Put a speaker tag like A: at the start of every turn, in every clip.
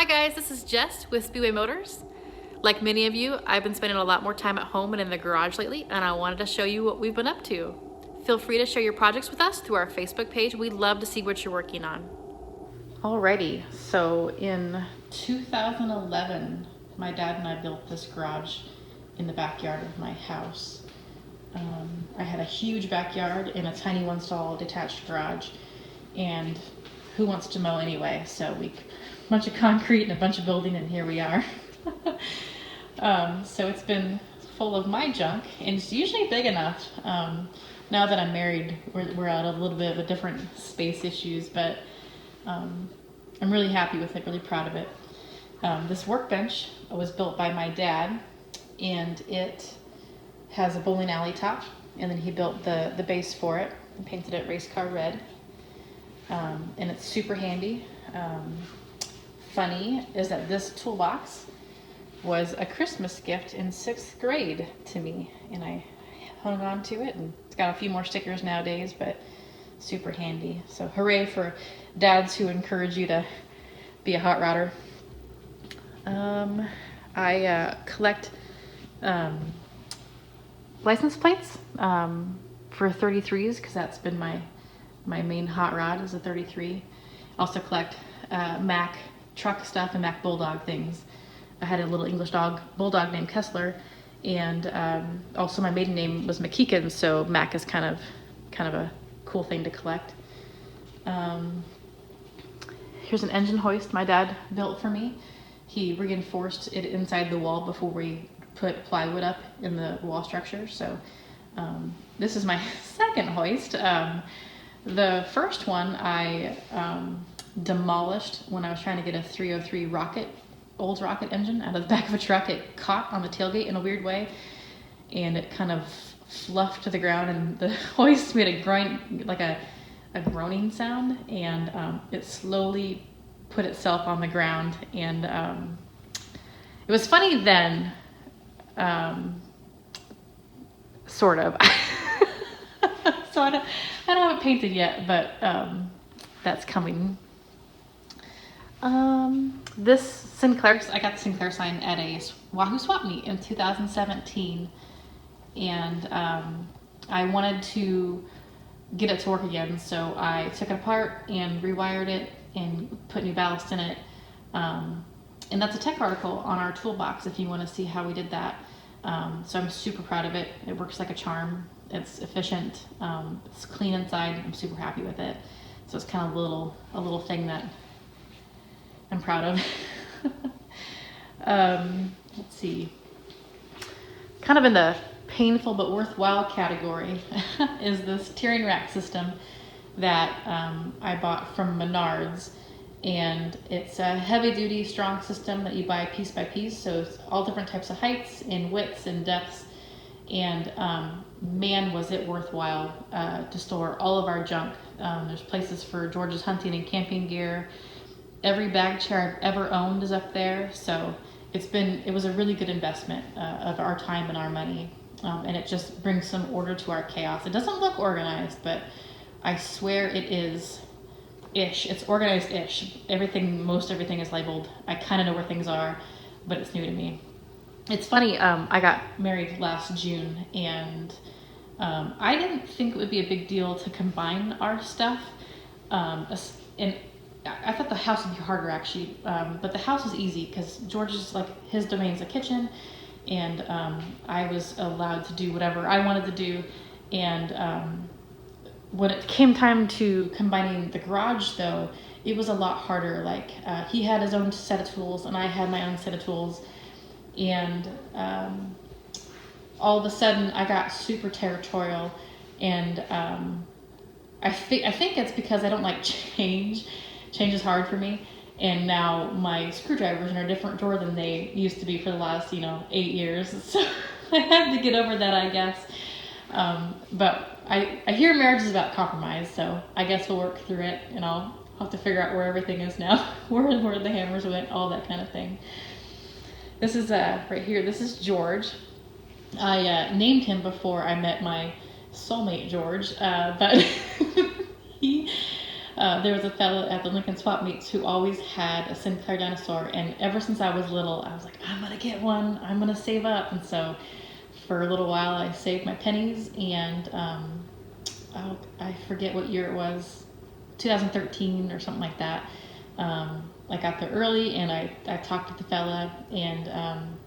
A: Hi guys, this is Jess with Speedway Motors. Like many of you, I've been spending a lot more time at home and in the garage lately, and I wanted to show you what we've been up to. Feel free to share your projects with us through our Facebook page. We'd love to see what you're working on. Alrighty, so in 2011, my dad and I built this garage in the backyard of my house. I had a huge backyard and a tiny one-stall detached garage, and who wants to mow anyway? So a bunch of concrete and a bunch of building, and here we are. So it's been full of my junk, and it's usually big enough. Now that I'm married, we're out of a little bit of a different space issues, but I'm really happy with it, really proud of it. This workbench was built by my dad, and it has a bowling alley top, and then he built the base for it and painted it race car red. And it's super handy. Funny is that this toolbox was a Christmas gift in 6th grade to me, and I hung on to it, and it's got a few more stickers nowadays, but super handy. So hooray for dads who encourage you to be a hot rodder. I collect license plates for 33s, because that's been my main hot rod is a 33. Also collect Mack truck stuff and Mack Bulldog things. I had a little English bulldog named Kessler, and also my maiden name was MacKichan, so Mack is kind of a cool thing to collect. Here's an engine hoist my dad built for me. He reinforced it inside the wall before we put plywood up in the wall structure. So this is my second hoist. The first one I demolished when I was trying to get a 303 old rocket engine out of the back of a truck. It caught on the tailgate in a weird way, and it kind of fluffed to the ground, and the hoist made a groaning sound, and it slowly put itself on the ground, and it was funny then, sort of. So I don't have it painted yet, but that's coming. This Sinclair, I got the Sinclair sign at a Wahoo swap meet in 2017, and I wanted to get it to work again, so I took it apart and rewired it and put new ballast in it. And that's a tech article on our toolbox if you want to see how we did that. So I'm super proud of it. It works like a charm. It's efficient. It's clean inside. I'm super happy with it. So it's kind of a little thing that I'm proud of. Let's see. Kind of in the painful but worthwhile category is this tearing rack system that I bought from Menards. And it's a heavy-duty, strong system that you buy piece by piece. So it's all different types of heights and widths and depths. And man, was it worthwhile to store all of our junk. There's places for George's hunting and camping gear. Every bag chair I've ever owned is up there. So it was a really good investment of our time and our money. And it just brings some order to our chaos. It doesn't look organized, but I swear it is. It's organized-ish. Most everything is labeled. I kind of know where things are, but it's new to me. It's funny, I got married last June, and I didn't think it would be a big deal to combine our stuff. And I thought the house would be harder, actually, but the house was easy because George's, his domain's a kitchen, and I was allowed to do whatever I wanted to do. And when it came time to combining the garage, though, it was a lot harder. He had his own set of tools, and I had my own set of tools. And all of a sudden, I got super territorial. And I think it's because I don't like change. Change is hard for me. And now my screwdrivers are in a different drawer than they used to be for the last, 8 years. So I had to get over that, I guess. But I hear marriage is about compromise, so I guess we'll work through it, and I'll have to figure out where everything is now, where the hammers went, all that kind of thing. This is right here. This is George. I named him before I met my soulmate George, but he There was a fellow at the Lincoln Swap Meets who always had a Sinclair dinosaur, and ever since I was little, I was like, I'm gonna get one. I'm gonna save up. And so, for a little while, I saved my pennies, and I forget what year it was, 2013 or something like that. I got there early, and I talked to the fella, and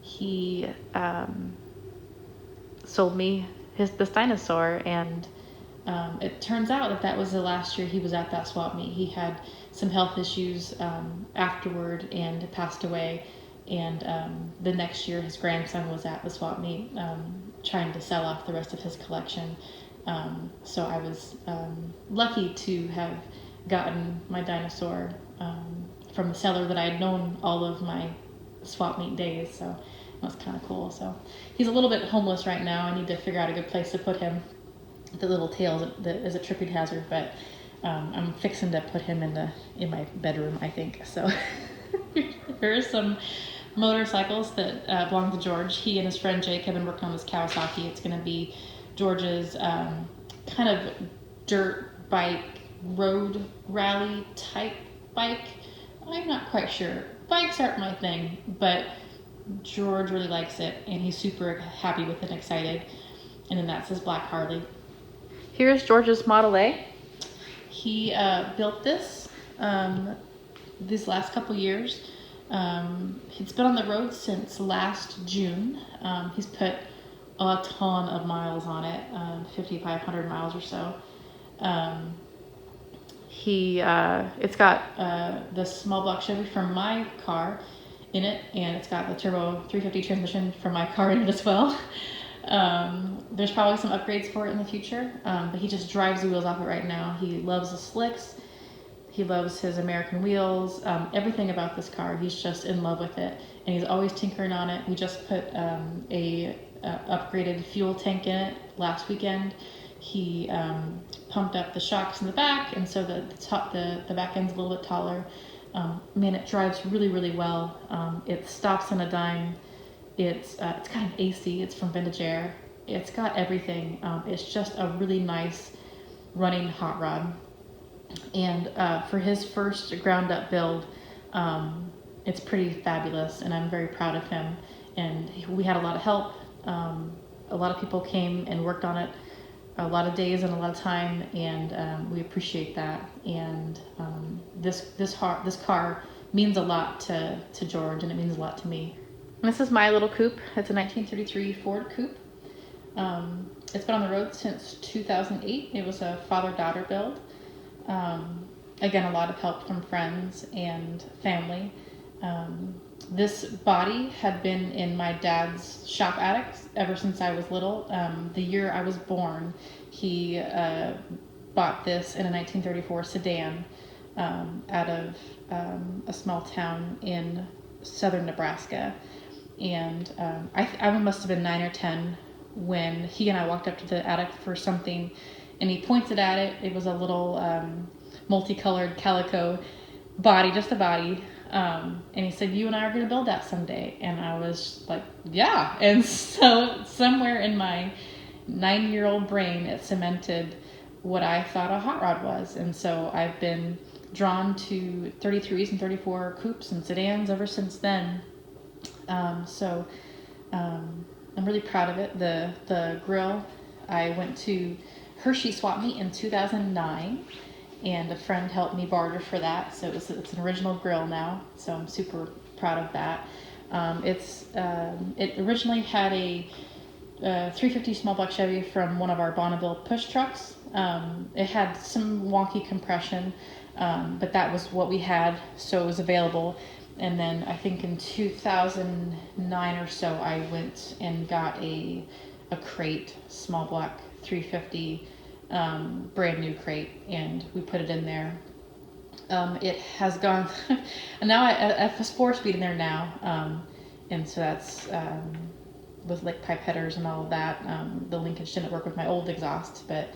A: he sold me this dinosaur, and it turns out that was the last year he was at that swap meet. He had some health issues afterward and passed away, and the next year his grandson was at the swap meet trying to sell off the rest of his collection. So I was lucky to have gotten my dinosaur from a seller that I had known all of my swap meet days, so that's kind of cool. So he's a little bit homeless right now. I need to figure out a good place to put him. The little tail is a tripping hazard, but I'm fixing to put him in my bedroom, I think. So there are some motorcycles that belong to George. He and his friend Jake have been working on this Kawasaki. It's going to be George's kind of dirt bike, road rally type bike. I'm not quite sure. Bikes aren't my thing, but George really likes it, and he's super happy with it and excited. And then that's his black Harley. Here's George's Model A. He built this these last couple years. It's been on the road since last June. He's put a ton of miles on it, 5,500 miles or so. It's got the small block Chevy from my car in it, and it's got the turbo 350 transmission from my car in it as well. There's probably some upgrades for it in the future, but he just drives the wheels off it right now. He loves the slicks. He loves his American wheels. Everything about this car, he's just in love with it, and he's always tinkering on it. We just put a upgraded fuel tank in it last weekend. He pumped up the shocks in the back, and so the back end's a little bit taller. Man, it drives really, really well. It stops on a dime. It's got an AC. It's from Vintage Air. It's got everything. It's just a really nice running hot rod. And for his first ground up build, it's pretty fabulous, and I'm very proud of him. And we had a lot of help. A lot of people came and worked on it, a lot of days and a lot of time, and we appreciate that. And this car means a lot to George, and it means a lot to me. And this is my little coupe. It's a 1933 Ford Coupe. It's been on the road since 2008. It was a father-daughter build. Again, a lot of help from friends and family. This body had been in my dad's shop attic ever since I was little. The year I was born, he bought this in a 1934 sedan out of a small town in southern Nebraska. And I must have been 9 or 10 when he and I walked up to the attic for something, and he pointed at it. It was a little multicolored calico body, just a body. And he said, "You and I are going to build that someday." And I was like, yeah. And so somewhere in my 9-year-old brain, it cemented what I thought a hot rod was. And so I've been drawn to 33s and 34 coupes and sedans ever since then. I'm really proud of it. The grill, I went to Hershey Swap Meet in 2009, and a friend helped me barter for that. So it's an original grill now. So I'm super proud of that. It originally had a 350 small block Chevy from one of our Bonneville push trucks. It had some wonky compression, but that was what we had, so it was available. And then I think in 2009 or so, I went and got a crate, small block 350, brand new crate, and we put it in there. It has gone, and now I have a 4-speed in there now, and so that's with like pipe headers and all of that. The linkage didn't work with my old exhaust, but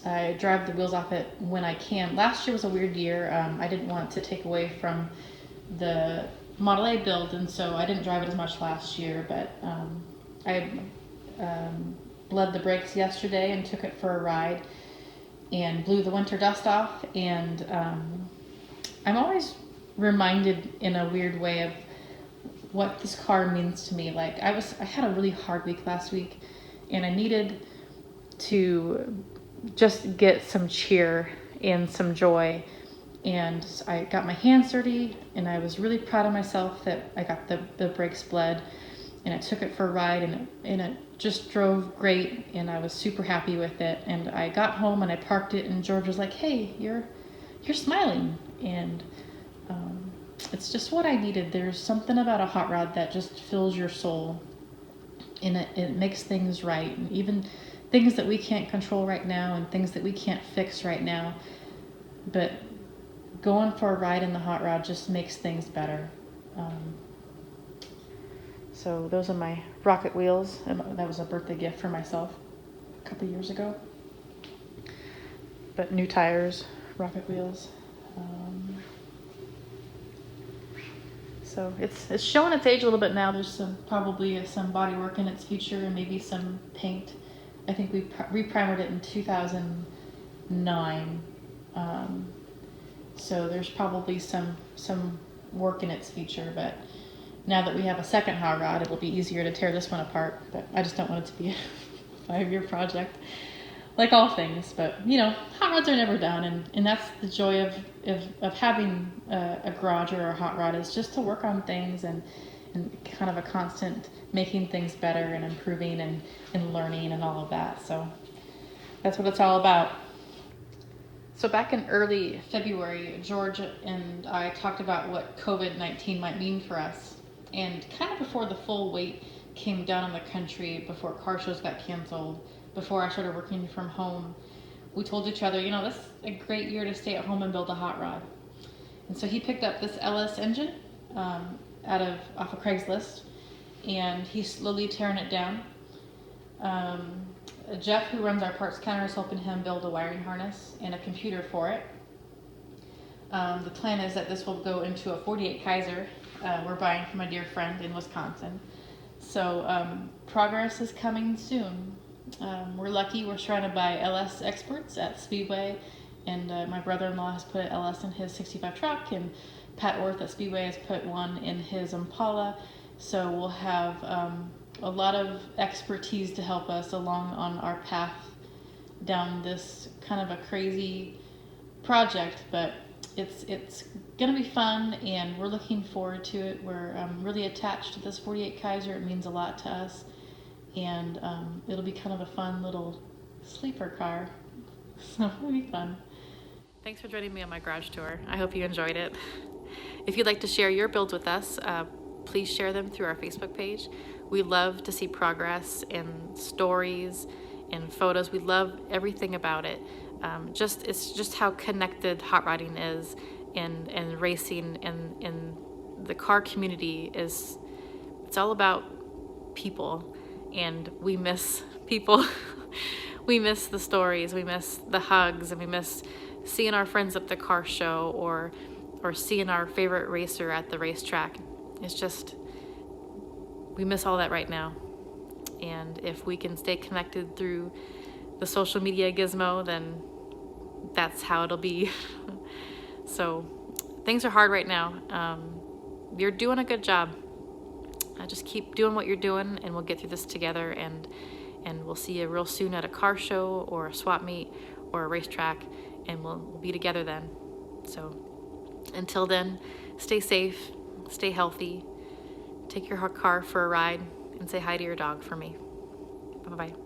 A: I drive the wheels off it when I can. Last year was a weird year. I didn't want to take away from the Model A build, and so I didn't drive it as much last year, but I bled the brakes yesterday and took it for a ride, and blew the winter dust off. And I'm always reminded in a weird way of what this car means to me. Like I had a really hard week last week, and I needed to just get some cheer and some joy. And I got my hands dirty, and I was really proud of myself that I got the brakes bled, and I took it for a ride, and it just drove great, and I was super happy with it. And I got home and I parked it, and George was like, "Hey, you're smiling," and it's just what I needed. There's something about a hot rod that just fills your soul, and it makes things right, and even things that we can't control right now and things that we can't fix right now, but going for a ride in the hot rod just makes things better. So those are my rocket wheels, and that was a birthday gift for myself a couple years ago. But new tires, rocket wheels. So it's showing its age a little bit now. There's probably some body work in its future, and maybe some paint. I think we reprimered it in 2009. So there's probably some work in its future, but now that we have a second hot rod, it will be easier to tear this one apart. But I just don't want it to be a 5-year project, like all things. But hot rods are never done, and that's the joy of having a garage or a hot rod, is just to work on things and kind of a constant making things better and improving and learning and all of that. So that's what it's all about. So back in early February, George and I talked about what COVID-19 might mean for us. And kind of before the full weight came down on the country, before car shows got canceled, before I started working from home, we told each other, this is a great year to stay at home and build a hot rod. And so he picked up this LS engine off of Craigslist, and he's slowly tearing it down. Jeff, who runs our parts counter, is helping him build a wiring harness and a computer for it. The plan is that this will go into a 48 Kaiser we're buying from a dear friend in Wisconsin. So progress is coming soon. We're lucky. We're trying to buy LS experts at Speedway, and my brother-in-law has put an LS in his 65 truck, and Pat Orth at Speedway has put one in his Impala. So we'll have a lot of expertise to help us along on our path down this kind of a crazy project, but it's gonna be fun, and we're looking forward to it. We're really attached to this 48 Kaiser. It means a lot to us, and it'll be kind of a fun little sleeper car, so it'll be fun. Thanks for joining me on my garage tour. I hope you enjoyed it. If you'd like to share your builds with us, please share them through our Facebook page. We love to see progress and stories and photos. We love everything about it. It's just how connected hot rodding is, and racing, and the car community is. It's all about people, and we miss people. We miss the stories. We miss the hugs, and we miss seeing our friends at the car show, or seeing our favorite racer at the racetrack. It's just, we miss all that right now. And if we can stay connected through the social media gizmo, then that's how it'll be. So things are hard right now. You're doing a good job. Just keep doing what you're doing, and we'll get through this together, and we'll see you real soon at a car show or a swap meet or a racetrack, and we'll be together then. So until then, stay safe, stay healthy, take your car for a ride, and say hi to your dog for me. Bye-bye.